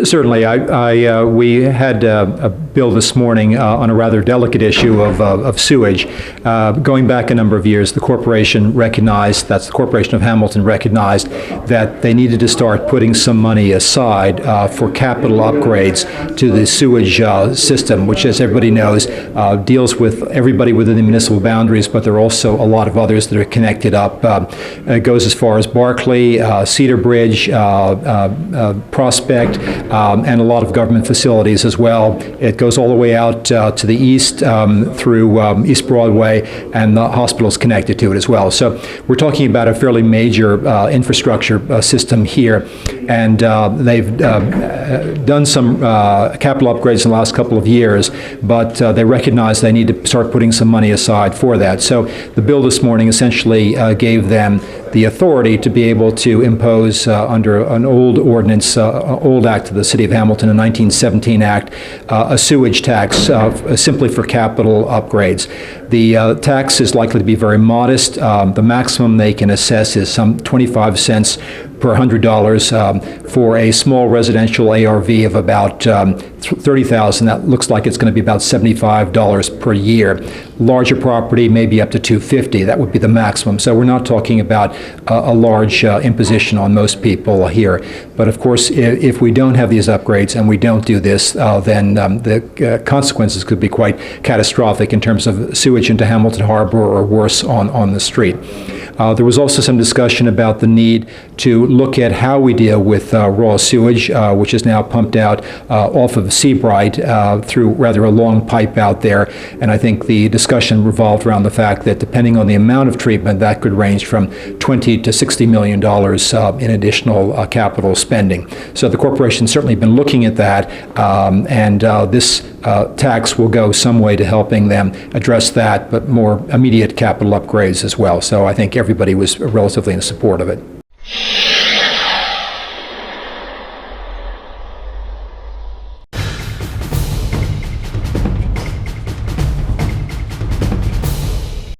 Certainly. We had a bill this morning on a rather delicate issue of sewage. Going back a number of years, the Corporation of Hamilton recognized that they needed to start putting some money aside for capital upgrades to the sewage system, which, as everybody knows, deals with everybody within the municipal boundaries, but there are also a lot of others that are connected up. It goes as far as Barclay, Cedar Bridge, Prospect, and a lot of government facilities as well. It goes all the way out to the east through East Broadway, and the hospitals connected to it as well. So we're talking about a fairly major infrastructure system here, and they've done some capital upgrades in the last couple of years, but they recognize they need to start putting some money aside for that. So the bill this morning essentially gave them the authority to be able to impose under an old ordinance, old act of the City of Hamilton, a 1917 act, a sewage tax simply for capital upgrades. The tax is likely to be very modest. The maximum they can assess is some 25 cents per $100 for a small residential ARV of about 30,000. That looks like it's going to be about $75 per year. Larger property, maybe up to $250. That would be the maximum. So we're not talking about a large imposition on most people here. But of course, if we don't have these upgrades and we don't do this, then the consequences could be quite catastrophic in terms of sewage into Hamilton Harbor or worse on the street. There was also some discussion about the need to look at how we deal with raw sewage, which is now pumped out off of Seabright through rather a long pipe out there. And I think the discussion revolved around the fact that depending on the amount of treatment, that could range from $20 to $60 million in additional capital spending. So the corporation's certainly been looking at that, and this tax will go some way to helping them address that, but more immediate capital upgrades as well. So I think everybody was relatively in support of it.